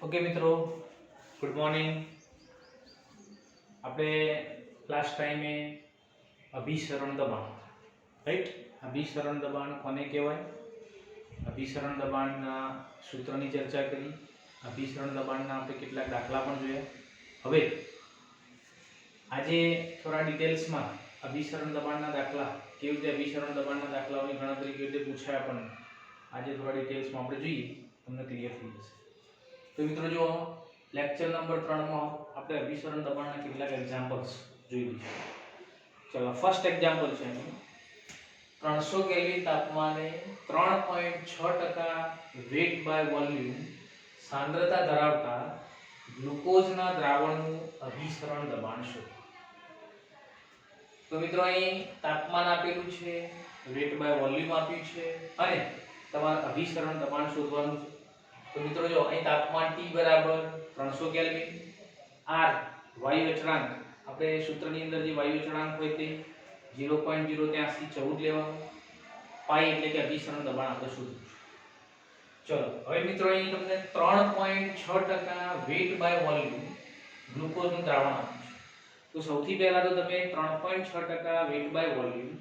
Okay मित्रों, good morning. આપણે last ટાઈમે અભિસરણ દબાણ, રાઈટ? અભિસરણ દબાણ કોને કહેવાય? અભિસરણ દબાણના સૂત્રની ચર્ચા કરી, અભિસરણ દબાણના આપણે કેટલાક દાખલા પણ જોયા। હવે આજે થોડા ડિટેલ્સમાં અભિસરણ દબાણના દાખલા, કેવી રીતે અભિસરણ દબાણના દાખલાઓની ગણતરી કેવી રીતે પૂછાય આપણને, આજે થોડા ડિટેલ્સમાં આપણે જોઈએ, તમને ક્લિયર થઈ જશે। तो मित्रों जो लेक्चर नंबर 3 में આપણે અભિસરણ દબાણના કેટલાક એક્ઝામ્પલ્સ જોઈ લઈશું। ચલો, ફર્સ્ટ એક્ઝામ્પલ છે 300 કેલ્વિન તાપમાને 3.6% વેટ બાય વોલ્યુમ સાંદ્રતા ધરાવતા ગ્લુકોઝના દ્રાવણનું અભિસરણ દબાણ શોધો। તો મિત્રો અહીં તાપમાન આપેલું છે, વેટ બાય વોલ્યુમ આપ્યું છે અને તમારે અભિસરણ દબાણ શોધવાનું છે। तो मित्रों जो અહીં તાપમાન T બરાબર 300 કેલ્વિન, R વાયુ અચળાંક, આપણે સૂત્રની અંદર જે વાયુ અચળાંક હોય તે 0.08314 લેવાનો, પાઈ એટલે કે અભિસરણ દબાણ આપણે શોધવું છે। ચલો, હવે મિત્રો અહીં તમને 3.6% વેટ બાય વોલ્યુમ ગ્લુકોઝનું દ્રાવણ આપ્યું છે। તો સૌથી પહેલા તો તમે 3.6% વેટ બાય વોલ્યુમ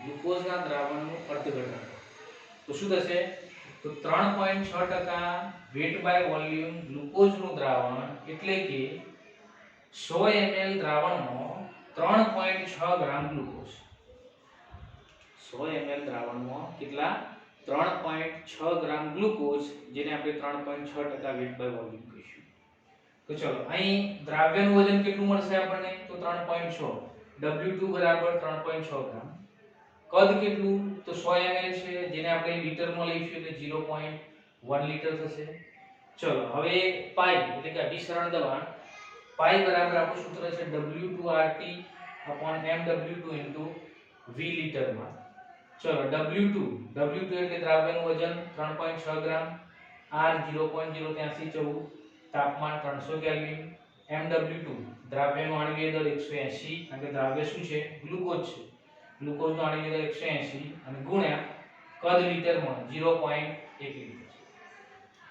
ગ્લુકોઝના દ્રાવણનું અર્થઘટન કરો। તો શું થશે? तो 3.6% वेट बाय वॉल्यूम ग्लूकोज નું દ્રાવણ એટલે કે 100 ml દ્રાવણમાં 3.6 ગ્રામ ગ્લુકોઝ, 100 ml દ્રાવણમાં કેટલા? 3.6 ગ્રામ ગ્લુકોઝ, જેને આપણે 3.6% વેટ બાય વોલ્યુમ કહીશું। તો ચલો, અહીં દ્રાવ્યનું વજન કેટલું મળશે આપણને? તો 3.6, W2 બરાબર 3.6 ગ્રામ। કદ કેટલું? તો 100 ml છે, જેને આપણે લીટરમાં લઈશું એટલે 0.1 લીટર થશે। ચલો, હવે પાઈ એટલે કે અભિસરણ દબાણ, પાઈ બરાબર આપણું સૂત્ર છે W2RT mW2 V લીટરમાં। ચલો, W2 એટલે દ્રાવ્યનું વજન 3.6 ગ્રામ, R 0.08314, તાપમાન 300 કેલ્વિન, mW2 દ્રાવ્યનું આણ્વિય દળ 180, કારણ કે દ્રાવ્ય શું છે? ગ્લુકોઝ છે, ગ્લુકોઝ નો આણ્વિક દળ 180 અને ગુણ્યા કદ લીટરમાં 0.1 લીટર।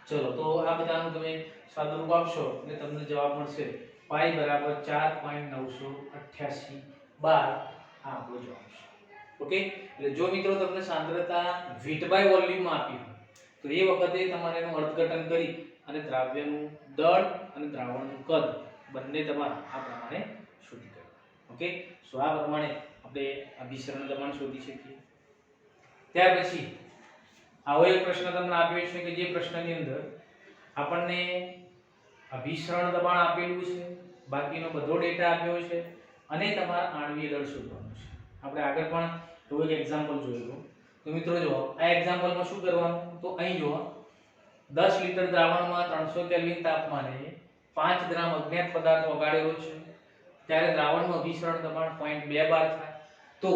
ચલો, તો આ બધાનું તમે સાદુરૂપ આપશો એટલે તમને જવાબ મળશે પાઈ બરાબર 4.988 બાર। આ આપણો જવાબ છે। ઓકે, એટલે જો મિત્રો તમને સાંદ્રતા વેટ બાય વોલ્યુમ માં આપી હોય તો એ વખતે તમારે એનું અર્થઘટન કરી અને દ્રાવ્યનું દળ અને દ્રાવણનું કદ બંને તમારે આ પ્રમાણે શોધી કાઢવા। ઓકે, સો આ પ્રમાણે આપણે અભિસરણ દબાણ શોધી શકીએ। ત્યાર પછી આવો એક પ્રશ્ન તમને આપ્યો છે કે જે પ્રશ્નની અંદર આપણને અભિસરણ દબાણ આપેલું છે, બાકીનો બધો ડેટા આપ્યો છે અને તમારે આણ્વિય દળ શોધવાનું છે। આપણે આગળ પણ એક એક્ઝામ્પલ જોયું। તો મિત્રો જો આ એક્ઝામ્પલમાં શું કરવાનું? તો અહીં જો 10 લીટર દ્રાવણમાં 300 કેલ્વિન તાપમાને 5 ગ્રામ અજ્ઞાત પદાર્થ ઓગાળેલો છે, ત્યારે દ્રાવણનું અભિસરણ દબાણ 0.2 બાર થાય તો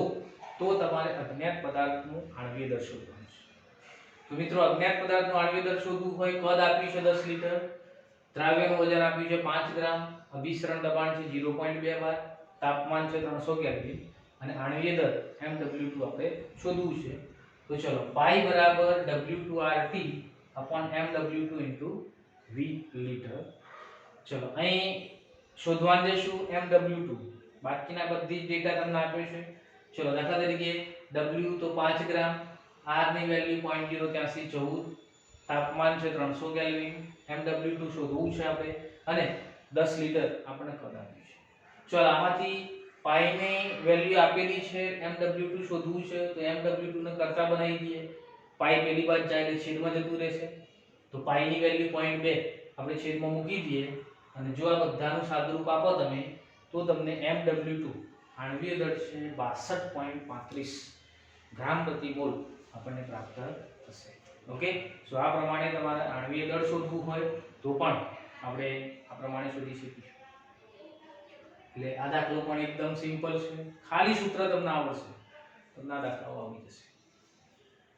તમારે અજ્ઞાત પદાર્થનું આણ્વિય દળ શોધવાનું છે। તો મિત્રો અજ્ઞાત પદાર્થનું આણ્વિય દળ શોધવું હોય, કદ આપ્યું છે 10 લીટર, દ્રાવ્યનું વજન આપ્યું છે 5 ગ્રામ, અભિસરણ દબાણ છે 0.2 બાર, તાપમાન છે 300 કેલ્વિન અને આણ્વિય દળ mW2 આપણે શોધવું છે। તો ચલો, પાઈ બરાબર W2RT mW2 V લીટર। ચલો, અહીં શોધવાનું જઈશું mW2, બાકીના બધી જ ડેટા તમને આપ્યો છે। ચલો, દાખલા તરીકે W તો 5 ગ્રામ, R ની વેલ્યુ 0.08314, તાપમાન છે 300 કેલ્વિન, mW2 શોધવું છે આપણે અને 10 લીટર આપણે કદ આપ્યું છે। ચલો, આમાંથી પાઈ ની વેલ્યુ આપેલી છે, mW2 શોધવું છે તો mW2 ને કરતા બનાવી દઈએ। પાઈ પેલી બાજુ જાય એટલે છેદમાં જતું રહેશે, તો પાઈ ની વેલ્યુ 0.2 આપણે છેદમાં મૂકી દઈએ અને જો આ બધાનું સાદુરૂપ આપો તમે તો તમને mW2 આણ્વિય દળ છે 62.35 ગ્રામ પ્રતિ મોલ આપણને પ્રાપ્ત થશે। ઓકે, સો આ પ્રમાણે તમારે આણ્વિય દળ શોધવું હોય તો પણ આપણે આ પ્રમાણે શોધી શકીશું। એટલે આ દાખલો પણ એકદમ સિમ્પલ છે, ખાલી સૂત્ર તમને આવડશે તમને આ દાખલાઓ આવી જશે।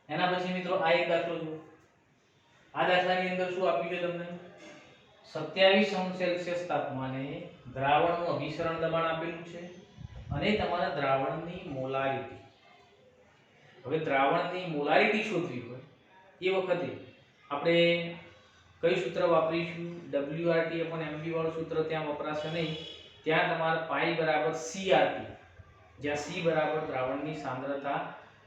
એના પછી મિત્રો આ એક દાખલો જુઓ। આ દાખલાની અંદર શું આપ્યું છે તમને? 27°C તાપમાને દ્રાવણનું અભિસરણ દબાણ આપેલું છે અને તમારા દ્રાવણની મોલારિટી, હવે દ્રાવણની મોલારિટી શોધવી હોય એ વખતે આપણે કયું સૂત્ર વાપરીશું? WRT/MV વાળું સૂત્ર ત્યાં વપરાશે નહીં. ત્યાં તમારે પાઈ બરાબર CRT, જ્યાં C બરાબર દ્રાવણની સાંદ્રતા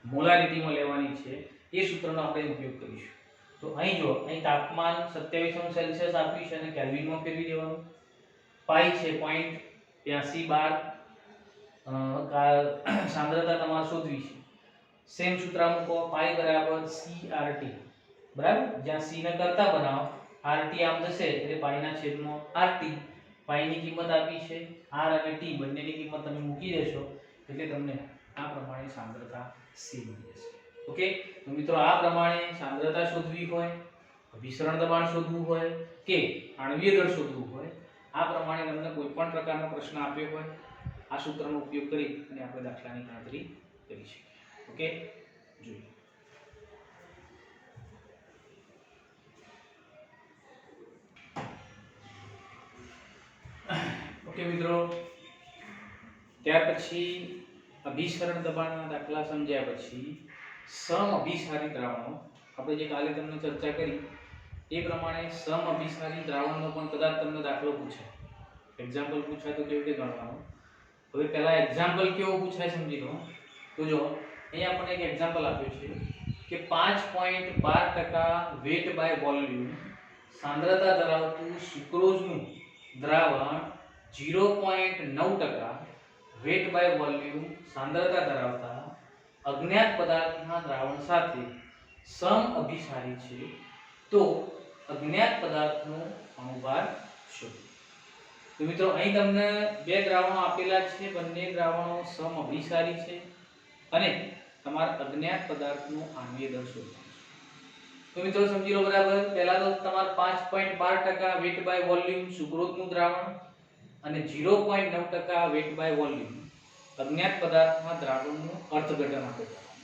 મોલારિટીમાં લેવાની છે, એ સૂત્રનો આપણે ઉપયોગ કરીશું. તો અહીં જો, અહીં તાપમાન 27 સેલ્સિયસ આપ્યું છે અને કેલ્વિનમાં ફેરવી દેવાનું. પાઈ છે 0.82 સાંદ્રતા તમારે શોધવી છે. સેમ સૂત્ર મૂકો, પાઈ બરાબર CRT, બરાબર. જ્યાં C ને કરતા બનાવો, RT આમ જશે એટલે પાઈના છેદમાં RT. પાઈની કિંમત આપી છે, R અને T બંનેની કિંમત તમે મૂકી દેશો એટલે તમને આ પ્રમાણે સાંદ્રતા C મળી જશે. ઓકે, તો મિત્રો આ પ્રમાણે સાંદ્રતા શોધવી હોય, અભિસરણ દબાણ શોધવું હોય કે આણ્વીય દળ શોધવું હોય, આ પ્રમાણે તમને કોઈ પણ પ્રકારનો પ્રશ્ન આપ્યો હોય, આ સૂત્રનો ઉપયોગ કરી અને આપણે દાખલાની ગણતરી કરી શકીએ. ઓકે, જોઈએ. ઓકે મિત્રો, ત્યાર પછી અભિસરણ દબાણના દાખલા સમજ્યા પછી સમઅભિસારી દ્રાવણો, આપણે જે કાલે તમને ચર્ચા કરી એ પ્રમાણે સમઅભિસારી દ્રાવણનો પણ કદાચ તમને દાખલો પૂછાય, એક્ઝામ્પલ પૂછાય તો કેવી રીતે ગણવાનું. હવે પહેલા એક્ઝામ્પલ કેવો પૂછાય સમજી લો. તો જો અહીંયા આપણને એક એક્ઝામ્પલ આપ્યું છે કે 5.12% વેટ બાય વોલ્યુમ સાંદ્રતા ધરાવતું સુક્રોઝનું દ્રાવણ 0.9% વેટ બાય વોલ્યુમ સાંદ્રતા ધરાવતા અજ્ઞાત પદાર્થના દ્રાવણ સાથે સમઅભિસારી છે, તો અજ્ઞાત પદાર્થનો અણુભાર શોધો. તો મિત્રો અહીં તમને બે દ્રાવણો આપેલા છે, બંને દ્રાવણો સમઅભિસારી છે અને તમારા અજ્ઞાત પદાર્થનું આણ્વીય દળ શોધવાનું છે. તો મિત્રો સમજી લો બરાબર. પહેલા તો તમારે 5.12% વેટ બાય વોલ્યુમ સુક્રોઝનું દ્રાવણ અને 0.9% વેટ બાય વોલ્યુમ અજ્ઞાત પદાર્થના દ્રાવણનું અર્થઘટન આપણે કરવાનું.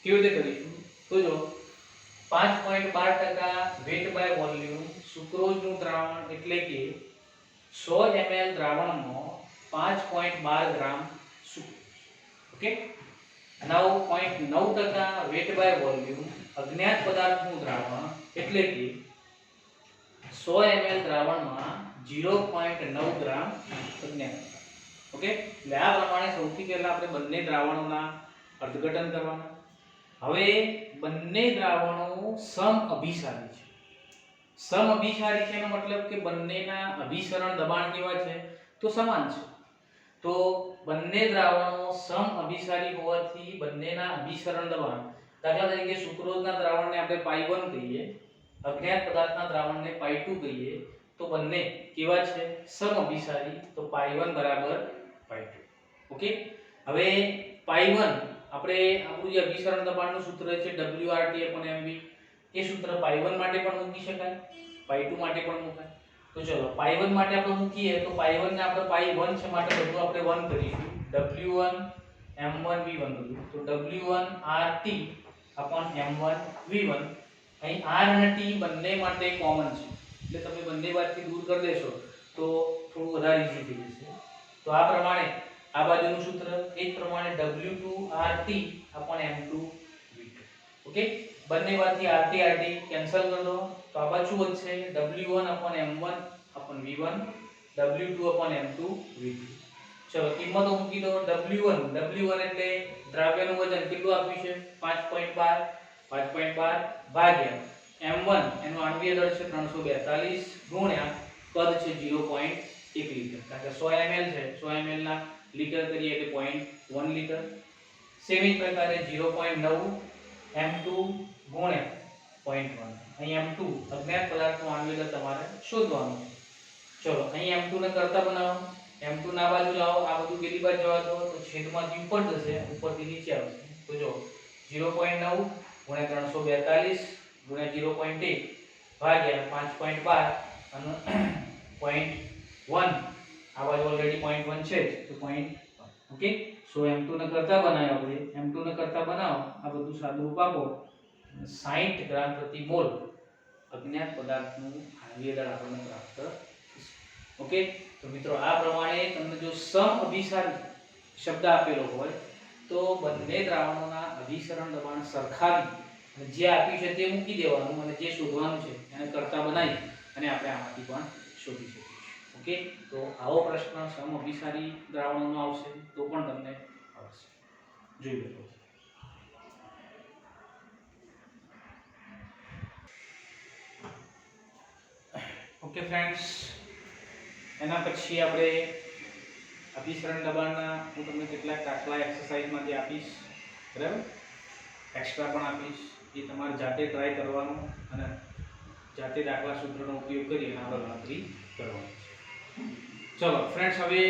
કેવી રીતે કરીશું? તો જો 5.12% વેટ બાય વોલ્યુમ સુક્રોઝનું દ્રાવણ એટલે કે 100 ml દ્રાવણમાં 5.12 gram sucrose. Okay, 9.9% weight by volume અજ્ઞાત પદાર્થનું દ્રાવણ એટલે કે 100 ml દ્રાવણમાં 0.9 ગ્રામ અજ્ઞાત. ઓકે, એટલે આ પ્રમાણે સૌથી પહેલા આપણે બંને દ્રાવણોના અર્થઘટન કરવાના. હવે બંને દ્રાવણો સમઅભિસારી છે. સમઅભિસારી છે એનો મતલબ કે બંનેના અભિસરણ દબાણ કેવા છે? તો સમાન છે. તો બંને દ્રાવણો સમઅભિસારી હોવાથી બંનેના અભિસરણ દબાણ, દાખલા તરીકે સુક્રોઝના દ્રાવણને આપણે પાઈ 1 કહીએ, અજ્ઞાત પદાર્થના દ્રાવણને પાઈ 2 કહીએ, તો બંને કેવા છે? સમઅભિસારી. તો પાઈ 1 બરાબર પાઈ 2. ઓકે, હવે પાઈ 1 આપણે આપણું જે અભિસરણ દબાણનું સૂત્ર છે WRT/MV, એ સૂત્ર પાઈ 1 માટે પણ મૂકી શકાય, પાઈ 2 માટે પણ મુકાય. તો ચલો પાઈ 1 માટે આપણે મૂકીએ તો પાઈ 1 ને આપણે પાઈ 1 છે માટે બધું આપણે 1 કરીશું. W1 M1 V1 બધું. તો W1 RT/M1 V1. અહીં R અને T બંને માટે કોમન છે એટલે તમે બંને બાજુથી દૂર કરી દેશો તો થોડું વધારે ઈઝી થઈ જશે. તો આ પ્રમાણે આ બાજુનું સૂત્ર એ જ પ્રમાણે W2 RT/M2 V2. ઓકે, બંને બાજુથી RT કેન્સલ કરી દો તો આ બાજુ વધશે W1/M1 V1 W2/M2 V2. ચલો કિંમતો મૂકી દો. W1 એટલે દ્રાવ્યનું વજન કેટલું આપ્યું છે? 5.12 ભાગ્યા M1 એનું આણ્વીય દળ છે 342 ગુણ્યા કદ છે 0.1 લીટર, કારણ કે 100 ml છે, 100 ml ના લીટર કરીએ એટલે 0.1 લીટર. સેમ જ પ્રકારે 0.9 M2 ગુણ્યા 0.1. અહીં M2 અજ્ઞાત પદાર્થનું આણ્વીય દળ તમારે શોધવાનું છે. ચલો અહીં M2 ને કરતા બનાવો. M2 ના બાજુ લાવો, આ બધું પેલી બાજુ જવા દો તો છેદમાંથી ઉપર જશે, ઉપરથી નીચે આવશે. તો જો 0.9 ગુણ્યા 342 ગુણ્યા 0.1 ભાગ્યા 5.12 અને 0.1. આ બાજુ ઓલરેડી 0.1 છે તો 0.1. ઓકે, સો M2 ને કરતા બનાવ્યો આપણે. M2 ને કરતા બનાવો, આ બધું સાદુરૂપ આપો, 60 ગ્રામ પ્રતિ મોલ અજ્ઞાત પદાર્થનું આણ્વીય દળ આપણને પ્રાપ્ત થશે. ઓકે, તો મિત્રો આ પ્રમાણે તમને જો સમઅભિસારી શબ્દ આપેલો હોય તો બંને દ્રાવણોના અભિસરણ દબાણ સરખાવી જે આપ્યું છે તે મૂકી દેવાનું અને જે શોધવાનું છે એને કરતા બનાવી અને આપણે આમાંથી પણ શોધી શકીએ. ઓકે, તો આવો પ્રશ્ન સમઅભિસારી દ્રાવણોનો આવશે તો પણ તમને આવશે. જોઈ લો. ઓકે ફ્રેન્ડ્સ, એના પછી આપણે અભિસરણ દબાણના હું તમને કેટલાક દાખલા એક્સરસાઇઝમાંથી આપીશ, બરાબર, એક્સ્ટ્રા પણ આપીશ. એ તમારે જાતે ટ્રાય કરવાનું અને જાતે દાખલા સૂત્રનો ઉપયોગ કરી અને આપણે ગણતરી કરવાની છે. ચલો ફ્રેન્ડ્સ, હવે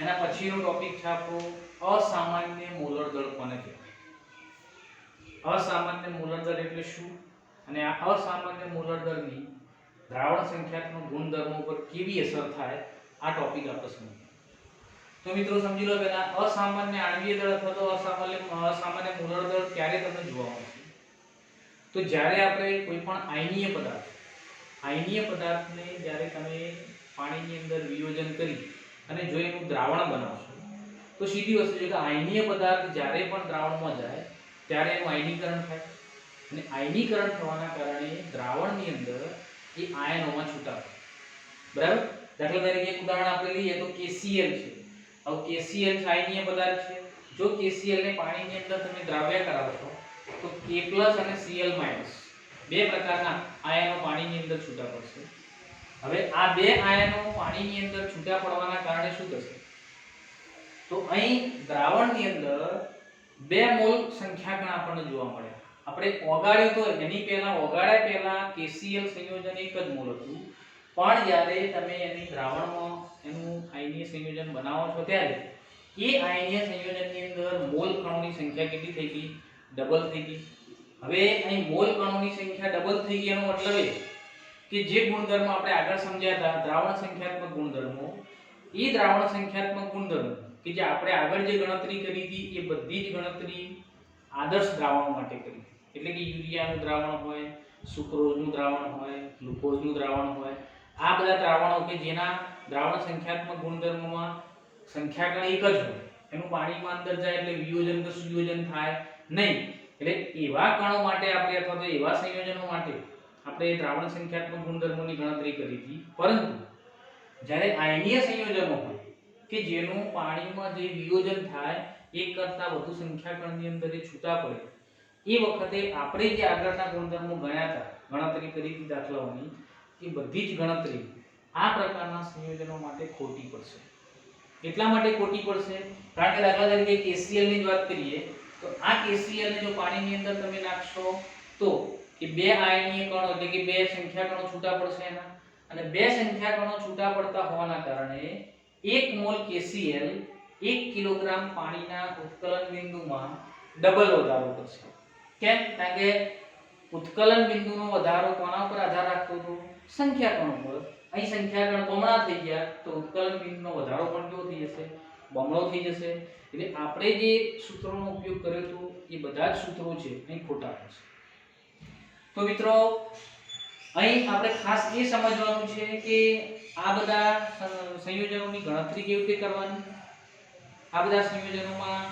એના પછીનો ટોપિક છે આપણો અસામાન્ય મોલર દળ કોને કહેવાય. અસામાન્ય મોલર દળ એટલે શું અને આ અસામાન્ય મોલર દળની દ્રાવણ સંખ્યાત્મક ગુણધર્મો પર કેવી અસર થાય આ ટોપિક આપણે સમજીએ. તો મિત્રો સમજી લો, પહેલા અસામાન્ય આણ્વીય દળ અથવા તો અસામાન્ય મોલર દળ ક્યારે તમને જોવા મળશે? તો જ્યારે આપણે કોઈ પણ આયનીય પદાર્થને જ્યારે તમે પાણીની અંદર વિયોજન કરી અને જો એનું દ્રાવણ બનાવશો તો સીધી વસ્તુ છે કે આયનીય પદાર્થ જ્યારે પણ દ્રાવણમાં જાય ત્યારે એનું આયનીકરણ થાય અને આયનીકરણ થવાના કારણે દ્રાવણની અંદર એ આયનોમાં છૂટા પડે. બરાબર, દાખલા તરીકે એક ઉદાહરણ આપણે લઈએ તો KCl છે. હવે KCl આયનીય પદાર્થ છે. જો KCl ને પાણીની અંદર તમે દ્રાવ્ય કરાવશો તો K+ અને Cl- બે પ્રકારના આયનો પાણીની અંદર છૂટા પડશે. હવે આ બે આયનો પાણીની અંદર છૂટા પડવાના કારણે શું થશે? તો અહીં દ્રાવણની અંદર 2 મોલ સંખ્યાગણ આપણને જોવા મળે. આપણે ઓગાળ્યું તો એની પહેલા ઓગાળ્યા પહેલા KCl સંયોજન એક જ મોલ હતું, પણ જ્યારે તમે એની દ્રાવણમાં એનું આયનીય સંયોજન બનાવો છો ત્યારે એ આયનીય સંયોજનની અંદર મોલ કણોની સંખ્યા કેટલી થઈ ગઈ? ડબલ થઈ ગઈ. હવે અહીં મોલ કણોની સંખ્યા ડબલ થઈ ગઈ એનો મતલબ એ કે જે ગુણધર્મ આપણે આગળ સમજ્યા હતા દ્રાવણ સંખ્યાત્મક ગુણધર્મો, એ દ્રાવણ સંખ્યાત્મક ગુણધર્મો કે જે આપણે આગળ જે ગણતરી કરી હતી એ બધી જ ગણતરી આદર્શ દ્રાવણો માટે કરી. એટલે કે યુરિયાનું દ્રાવણ હોય, સુક્રોઝનું દ્રાવણ હોય, ગ્લુકોઝનું દ્રાવણ હોય, આ બધા દ્રાવણો કે જેના દ્રાવણ સંખ્યાત્મક ગુણધર્મોમાં સંખ્યાગણ એક જ હોય, એનું પાણીમાં અંદર જાય એટલે વિયોજન કે સુયોજન થાય નહીં. એટલે એવા કણો માટે આપણે અથવા તો એવા સંયોજનો માટે આપણે દ્રાવણ સંખ્યાત્મક ગુણધર્મોની ગણતરી કરી હતી. પરંતુ જ્યારે આયનીય સંયોજનો હોય કે જેનું પાણીમાં જે વિયોજન થાય એક કરતાં વધુ સંખ્યાગણની અંદર એ છૂટા પડે, એ વખતે આપણે જે આગળના ગુણધર્મો ગણ્યા હતા, ગણતરી કરી હતી દાખલાઓની, એ બધી જ ગણતરી આ પ્રકારના સંયોજનો માટે ખોટી પડશે. એટલા માટે ખોટી પડશે કારણ કે દાખલા તરીકે KCl ની જ વાત કરીએ તો આ KCl ને જો પાણીની અંદર તમે નાખશો તો કે 2 આયનીય કણો એટલે કે 2 સંખ્યાગણો છૂટા પડશે એના, અને 2 સંખ્યાગણો છૂટા પડતા હોવાના કારણે 1 મોલ KCl 1 કિલોગ્રામ પાણીના ઉત્કલન બિંદુમાં ડબલ વધારો કરશે. કેમ? કારણ કે ઉત્કલન બિંદુનો વધારો કોના પર આધાર રાખતો હતો? સંખ્યાગણો પર. અહીં સંખ્યાગણ બમણા થઈ ગયા તો ઉત્કલન બિંદુનો વધારો પણ કેવો થઈ જશે? બમણો થઈ જશે. એટલે આપણે જે સૂત્રોનો ઉપયોગ કર્યો હતો એ બધા જ સૂત્રો છે અહીં ખોટા પડશે. તો મિત્રો અહીં આપણે ખાસ એ સમજવાનું છે કે આ બધા સંયોજનોની ગણતરી કેવી રીતે કરવાની, આ બધા સંયોજનોમાં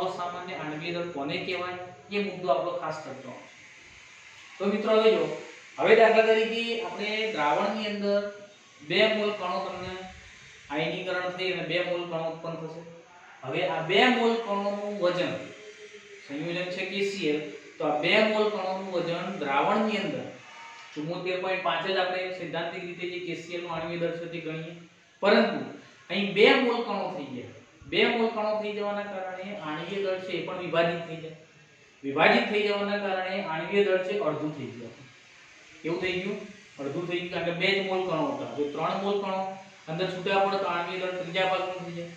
અસામાન્ય આણ્વીય દળ કોને કહેવાય એ મુદ્દો આપણો ખાસ ચર્ચો. તો મિત્રો હવે જો, હવે દાખલા તરીકે આપણે દ્રાવણની અંદર 2 મોલ કણો તમને આયનીકરણ થઈ અને 2 મોલ કણો ઉત્પન્ન થશે. હવે આ 2 મોલ કણોનું વજન, સંયોજન છે KCl, તો આ 2 મોલ કણોનું વજન દ્રાવણની અંદર 74.5 જ આપણે સૈદ્ધાંતિક રીતે જે KCl નું આણ્વીય દળ છે તે ગણીએ. પરંતુ અહીં 2 મોલ કણો થઈ ગયા. 2 મોલ કણો થઈ જવાના કારણે આણ્વીય દળ છે એ પણ વિભાજિત થઈ જાય. વિભાજિત થઈ જવાના કારણે આણ્વીય દળ છે અડધું થઈ ગયું. કેવું થઈ ગયું? અડધું થઈ ગયું. કારણ કે 2 જ મોલ કણો હતા. જો 3 મોલ કણો અંદર છૂટા પડે તો આણ્વીય દળ ત્રીજા ભાગનું થઈ જાય.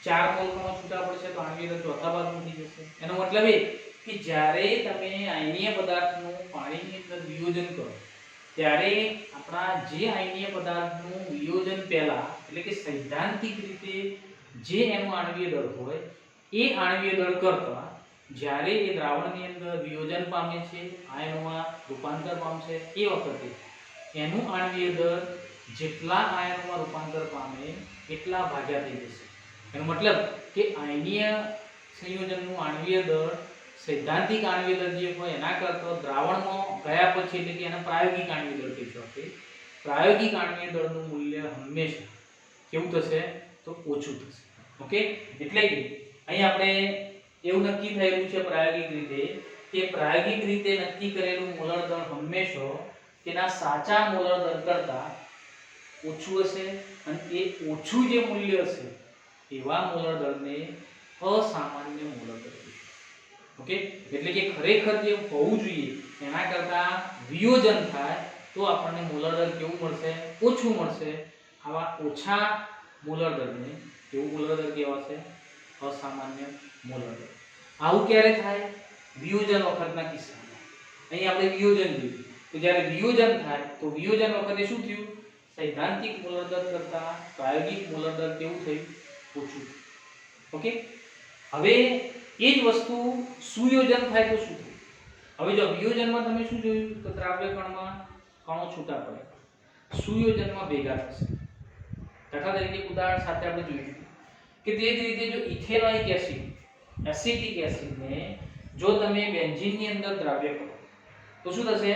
4 મોલ કણો છૂટા પડશે તો આણ્વીય દળ ચોથા ભાગનું થઈ જશે. એનો મતલબ એ કે જ્યારે તમે આયનીય પદાર્થનું પાણીની અંદર વિયોજન કરો ત્યારે આપણા જે આયનીય પદાર્થનું વિયોજન પહેલા એટલે કે સૈદ્ધાંતિક રીતે જે એનું આણ્વીય દળ હોય એ આણ્વીય દળ કરતા જ્યારે એ દ્રાવણની અંદર વિયોજન પામે છે, આયનોમાં રૂપાંતર પામશે, એ વખતે એનું આણ્વીય દળ જેટલા આયનોમાં રૂપાંતર પામે એટલા ભાગ્યા થઈ જશે. એનો મતલબ કે આયનીય સંયોજનનું આણ્વીય દળ સૈદ્ધાંતિક આણ્વીય દળ જે હોય એના કરતાં દ્રાવણમાં ગયા પછી એટલે કે એના પ્રાયોગિક આણ્વીય દળ કહીશું આપણે. પ્રાયોગિક આણ્વીય દળનું મૂલ્ય હંમેશા કેવું થશે તો ઓછું થશે. ઓકે, એટલે કે અહીં આપણે એવું નક્કી થયેલું છે પ્રાયોગિક રીતે કે પ્રાયોગિક રીતે નક્કી કરેલું મોલર દળ હંમેશા તેના સાચા મોલર દળ કરતાં ઓછું હશે અને એ ઓછું જે મૂલ્ય હશે એવા મોલર દળને અસામાન્ય મોલર દળ કહીશું. ઓકે, એટલે કે ખરેખર જે હોવું જોઈએ એના કરતાં વિયોજન થાય તો આપણને મોલર દળ કેવું મળશે? ઓછું મળશે. આવા ઓછા મોલર દળને કેવું મોલર દળ કહેવાશે? અસામાન્ય મોલર દળ. આવું ક્યારે થાય? વિયોજન વખતના કિસ્સામાં. અહીં આપણે વિયોજન જોયું તો જ્યારે વિયોજન થાય તો વિયોજન વખતે શું થયું? સૈદ્ધાંતિક મોલર દળ કરતાં પ્રાયોગિક મોલર દળ કેવું થયું? ઓછું. ઓકે, હવે એ જ વસ્તુ સુયોજન થાય તો શું થાય? હવે જો વિયોજનમાં તમે શું જોયું તો દ્રાવ્ય કણમાં કણો છૂટા પડે, સુયોજનમાં ભેગા થશે. દાખલા તરીકે ઉદાહરણ સાથે આપણે જોઈશું કે તે જ રીતે જો ઇથેનોઇક એસિડ એસિટિક એસિડને જો તમે બેન્ઝીનની અંદર દ્રાવ્ય કરો તો શું થશે?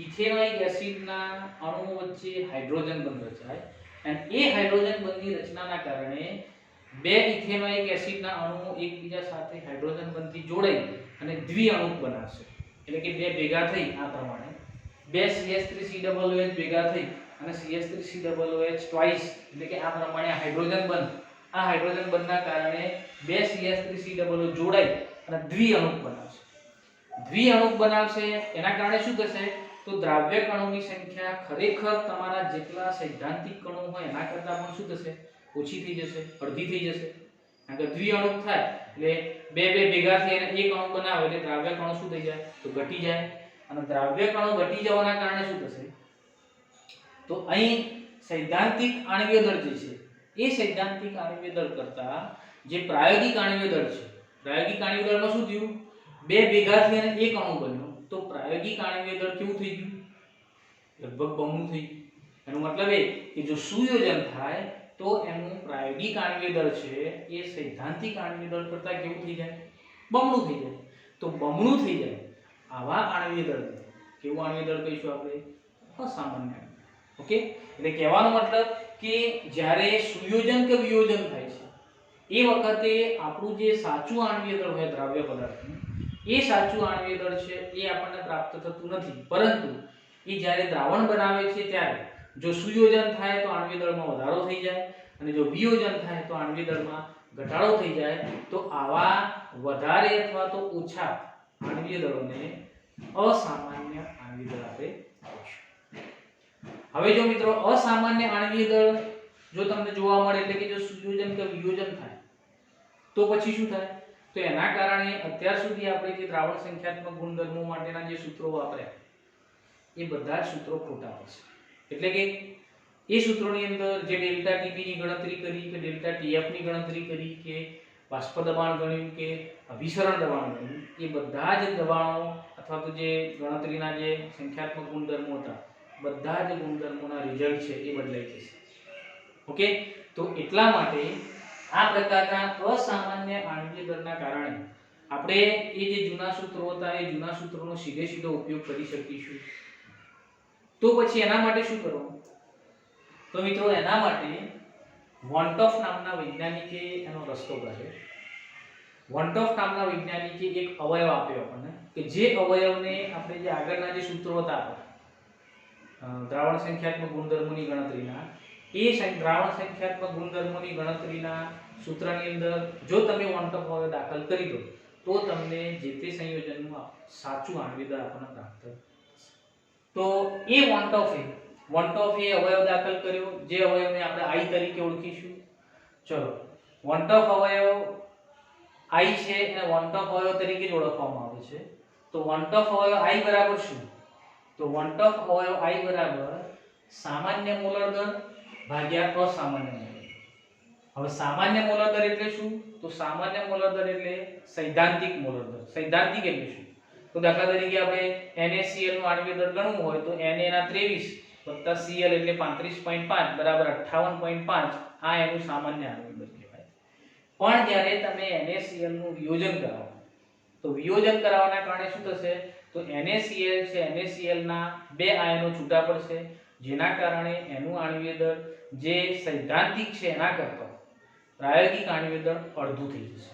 ઇથેનોઇક એસિડના અણુઓ વચ્ચે હાઇડ્રોજન બંધ રચાય અને એ હાઇડ્રોજન બંધની રચનાના કારણે બે ઇથેનોઇક એસિડના અણુઓ એકબીજા સાથે હાઇડ્રોજન બંધથી જોડાઈ અને દ્વિઅણુક બનાવશે. એટલે કે બે ભેગા થઈ આ પ્રમાણે બે CH3COOH ભેગા થઈ અને CH3COOH ટ્વાઇસ એટલે કે આ પ્રમાણે હાઇડ્રોજન બંધના કારણે બે CH3COOH જોડાઈ અને દ્વિઅણુક બનાવશે. દ્વિઅણુક બનાવશે એના કારણે શું થશે? તો દ્રાવ્ય કણોની સંખ્યા ખરેખર તમારા જેટલા સૈદ્ધાંતિક કણો હોય એના કરતાં પણ શું થશે? ઓછી થઈ જશે, અડધી થઈ જશે. કારણ કે દ્વિઅણુક થાય એટલે બે ભેગા થઈ અને એક અણુ બનાવે એટલે દ્રાવ્ય કણો શું થઈ જાય? તો ઘટી જાય. અને દ્રાવ્ય કણો ઘટી જવાના કારણે શું થશે? તો અહીં સૈદ્ધાંતિક આણ્વીય દળ જે છે એ સૈદ્ધાંતિક આણ્વીય દળ કરતાં જે પ્રાયોગિક આણ્વીય દળ છે, પ્રાયોગિક આણ્વીય દળમાં શું થયું? બે ભેગા થઈ અને એક અણુ બન્યો. તો પ્રાયોગિક આણ્વીય દળ કેવું થઈ ગયું? લગભગ બમણું થઈ ગયું. એનો મતલબ એ કે જો સુયોજન થાય તો એનું પ્રાયોગિક આણ્વીય દળ છે એ સૈદ્ધાંતિક આણ્વીય દળ કરતાં કેવું થઈ જાય? બમણું થઈ જાય. તો બમણું થઈ જાય આવા આણ્વીય દળને કેવું આણ્વીય દળ કહીશું આપણે? અસામાન્ય. ઓકે, એટલે કહેવાનો મતલબ કે જ્યારે સુયોજન કે વિયોજન થાય છે એ વખતે આપણું જે સાચું આણ્વીય દળ હોય દ્રાવ્ય પદાર્થનું એ સાચું આણ્વીય દળ છે એ આપણને પ્રાપ્ત થતું નથી. પરંતુ એ જ્યારે દ્રાવણ બનાવે છે ત્યારે જો સુયોજન થાય તો આણ્વીય દળમાં વધારો થઈ જાય અને જો વિયોજન થાય તો આણ્વીય દળમાં ઘટાડો થઈ જાય. તો આવા વધારે અથવા તો ઓછા આણ્વીય દળોને અસામાન્ય આણ્વીય દળ આપણે કહીશું. હવે જો મિત્રો અસામાન્ય આણ્વીય દળ જો તમને જોવા મળે એટલે કે જો સુયોજન કે વિયોજન થાય તો પછી શું થાય? તો એના કારણે અત્યાર સુધી આપણે જે દ્રાવણ સંખ્યાત્મક ગુણધર્મો માટેના જે સૂત્રો વાપર્યા એ બધા જ સૂત્રો ખોટા પડશે. એટલે કે એ સૂત્રોની અંદર જે ડેલ્ટા ટીપી ની ગણતરી કરી કે ડેલ્ટા ટીએફ ની ગણતરી કરી કે બાષ્પ દબાણ ગણ્યું કે અભિસરણ દબાણ ગણ્યું એ બધા જ દબાણો અથવા તો જે ગણતરીના જે સંખ્યાત્મક ગુણધર્મો હતા બધા જ ગુણધર્મોના રિઝલ્ટ છે એ બદલાઈ જશે. ઓકે, તો એટલા માટે આ પ્રકારના અસામાન્ય આણ્વીય દળના કારણે આપણે એ જે જૂના સૂત્રો હતા એ જૂના સૂત્રોનો સીધો ઉપયોગ કરી શકીશું. તો પછી એના માટે શું કરવું? તો મિત્રો એના માટે વોન્ટોફ નામના વૈજ્ઞાનિકે એનો રસ્તો કાઢ્યો. વોન્ટોફ નામના વૈજ્ઞાનિકે એક અવયવ આપ્યો આપણને કે જે અવયવને આપણે જે આગળના જે સૂત્રો હતા દ્રાવણ સંખ્યાત્મક ગુણધર્મોની ગણતરીના એ દ્રાવણ સંખ્યાત્મક ગુણધર્મોની ગણતરીના સૂત્રની અંદર જો તમે વોન્ટોફ અવયવ દાખલ કરી દો તો તમને જે તે સંયોજનનું સાચું આણ્વીય દળ આપણને પ્રાપ્ત થશે. તો એ વોન્ટોફે અવયવ દાખલ કર્યો જે અવયવને આપણે I તરીકે ઓળખીશું. ચલો, વોન્ટોફ અવયવ I છે એને વોન્ટોફ અવયવ તરીકે જ ઓળખવામાં આવે છે. તો વોન્ટોફ અવયવ I બરાબર શું? તો વોન્ટોફ અવયવ I બરાબર સામાન્ય મોલર દળ ભાગ્યા અસામાન્ય મોલર દળ. હવે સામાન્ય મોલર દળ એટલે શું? તો સામાન્ય મોલર દળ એટલે સૈદ્ધાંતિક મોલર દળ. સૈદ્ધાંતિક એટલે શું? તો દાખલા તરીકે આપણે NaCl નું આણ્વીય દળ ગણવું હોય તો Na ના 23 Cl એટલે 35.5 બરાબર 58.5 આ એનું સામાન્ય આણ્વીય દળ કહેવાય. પણ જ્યારે તમે NaCl નું વિયોજન કરાવો તો વિયોજન કરાવવાના કારણે શું થશે, તો NaCl છે, NaCl ના બે આયનો છૂટા પડશે, જેના કારણે એનું આણ્વિય દળ જે સૈદ્ધાંતિક છે એના કરતાં પ્રાયોગિક આણ્વિય દળ અડધું થઈ જશે,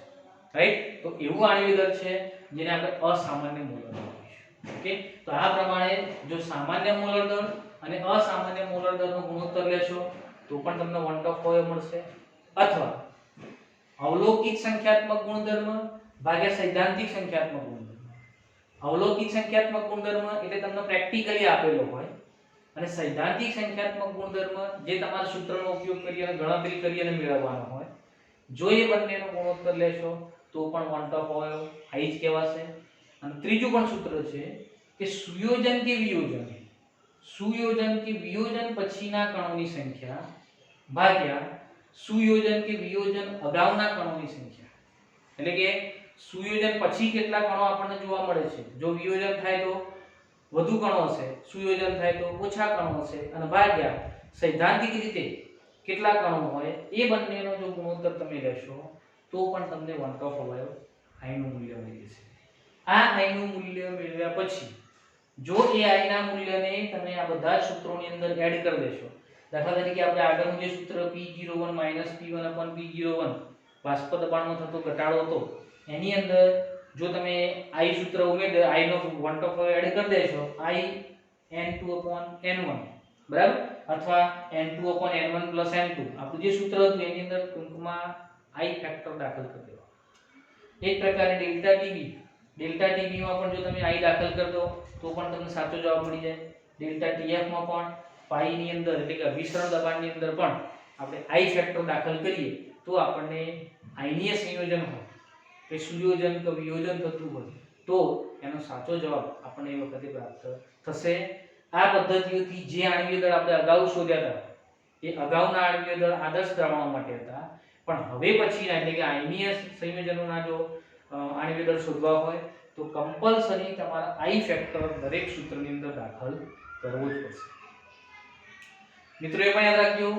રાઈટ. તો એવું આણ્વિય દળ છે જેને આપણે અસામાન્ય મોલર દળ કહીશું. ઓકે, તો આ પ્રમાણે જો સામાન્ય મોલર દળ અને અસામાન્ય મોલર દળનો ગુણોત્તર લેશો તો પણ તમને 1/4 મળશે, અથવા અવલોકિત સંખ્યાત્મક ગુણધર્મ ભાગ્યા સૈદ્ધાંતિક સંખ્યાત્મક ગુણધર્મ. અવલોકિત સંખ્યાત્મક ગુણધર્મ એટલે તમને પ્રેક્ટિકલી આપેલો હોય, અને સૈદ્ધાંતિક સંખ્યાત્મક ગુણધર્મ જે તમારા સૂત્રનો ઉપયોગ કરી અને ગણતરી કરી અને મેળવવાનો હોય. જો એ બંનેનો ગુણોત્તર લેશો તો પણ 1/4 આઈ જ કહેવાશે. અને ત્રીજું પણ સૂત્ર છે કે સુયોજન કે વિયોજન, સુયોજન કે વિયોજન પછીના કણોની સંખ્યા ભાગ્યા સુયોજન કે વિયોજન અગાઉના કણોની સંખ્યા. એટલે કે સુયોજન પછી કેટલા કણો આપણને જોવા મળે છે, જો વિયોજન થાય તો વધુ કણો હશે, સુયોજન થાય તો ઓછા કણો હશે, અને ભાગ્યા સૈદ્ધાંતિક રીતે કેટલા કણો હોય એ બંનેનો જો ગુણોત્તર તમે લેશો તો પણ તમને 1/4 આઈનું મૂલ્ય મળી જશે. આ આઈનું મૂલ્ય મેળવ્યા પછી જો એ આઈના મૂલ્યને તમે આ બધા સૂત્રોની અંદર એડ કરી દેશો, દાખલા તરીકે આપણે આગળનું જે સૂત્ર P01 - P1/P01 બાષ્પ દબાણમાં થતો ઘટાડો હતો એની અંદર જો તમે I સૂત્ર ઉમેરી દો, I નો 1/4 એડ કરી દેશો, I N2/N1 બરાબર, અથવા N2/N1 + N2 આપણું જે સૂત્ર હતું એની અંદર ટૂંકમાં I ફેક્ટર દાખલ કરી દેવા. એક પ્રકારે ડેલ્ટા ટીબી માં પણ જો તમે I દાખલ કરી દો તો પણ તમને સાચો જવાબ મળી જાય. ડેલ્ટા ટીએફ માં પણ પાઈ ની અંદર એટલે કે અભિસરણ દબાણની અંદર પણ આપણે I ફેક્ટર દાખલ કરીએ તો આપણને આયનીય સંયોજન હોય કે સુયોજન કે વિયોજન થતું હોય તો એનો સાચો જવાબ આપણને એ વખતે પ્રાપ્ત થશે. આ પદ્ધતિઓથી જે આણ્વિય દળ આપણે અગાઉ શોધ્યા હતા એ અગાઉના આણ્વિય દળ આદર્શ દ્રાવણો માટે હતા, પણ હવે પછીના એટલે કે આયનીય સંયોજનોના જો આણ્વિય દળ શોધવા હોય તો કમ્પલસરી તમારા I ફેક્ટર દરેક સૂત્રની અંદર દાખલ કરવો જ પડશે. મિત્રો એ પણ યાદ રાખજો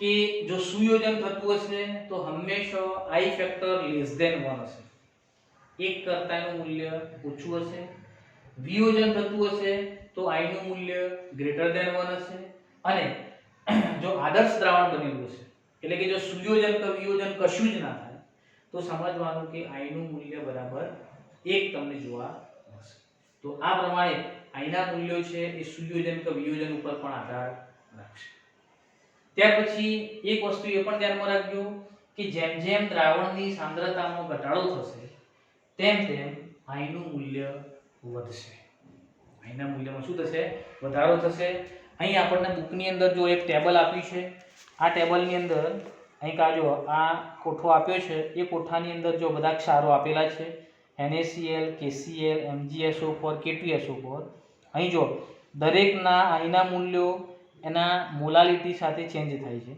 કે જો સુયોજન થતું હશે તો હંમેશા I ફેક્ટર <1 હશે, એક કરતા એનું મૂલ્ય ઓછું હશે. વિયોજન થતું હશે તો I નું મૂલ્ય <1 હશે. અને જો આદર્શ દ્રાવણ બનેલું હશે એટલે કે જો સુયોજન કે વિયોજન કશું જ ના થાય તો સમજવાનું કે I નું મૂલ્ય બરાબર 1 તમને જોવા મળશે. તો આ પ્રમાણે I ના મૂલ્યો છે એ સુયોજન કે વિયોજન ઉપર પણ આધાર રાખશે. ત્યાર પછી એક વસ્તુ એ પણ ધ્યાનમાં રાખજો કે જેમ જેમ દ્રાવણની સાંદ્રતામાં ઘટાડો થશે તેમ તેમ I નું મૂલ્ય વધશે. I ના મૂલ્યમાં શું થશે? વધારો થશે. અહીં આપણને બુકની અંદર જો એક ટેબલ આપ્યું છે, આ ટેબલની અંદર અહીં કાજો આ કોઠો આપ્યો છે, એ કોઠાની અંદર જો બધા ક્ષારો આપેલા છે NaCl, KCl, MgSO4, K2SO4. અહીં જો દરેકના I ના મૂલ્યો એના મોલાલિટી સાથે ચેન્જ થાય છે.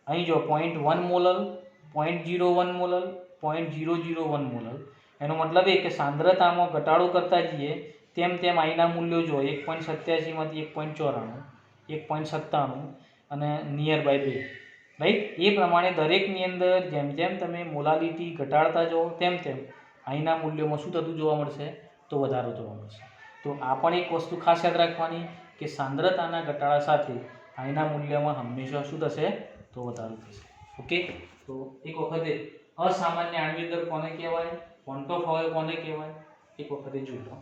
અહીં જો 0.1 મોલર, 0.01 મોલર, 0.001 મોલર. એનો મતલબ એ કે સાંદ્રતામાં ઘટાડો કરતા જઈએ તેમ તેમ I ના મૂલ્યો જો 1.87 માંથી 1.94, 1.97 અને નિયર બાય 2, રાઈટ. એ પ્રમાણે દરેકની અંદર જેમ જેમ તમે મોલાલિટી ઘટાડતા જાઓ તેમ તેમ I ના મૂલ્યોમાં શું થતું જોવા મળશે? તો વધારો જોવા મળશે. તો આ પણ એક વસ્તુ ખાસ યાદ રાખવાની કે સાંદ્રતાના ઘટાડા સાથે I ના મૂલ્યમાં હંમેશા શું થશે? તો વધારો થશે. ઓકે, તો એક વખતે અસામાન્ય આણ્વિય દળ કોને કહેવાય, 1/4 કોને કહેવાય, એક વખતે જોઈ લો.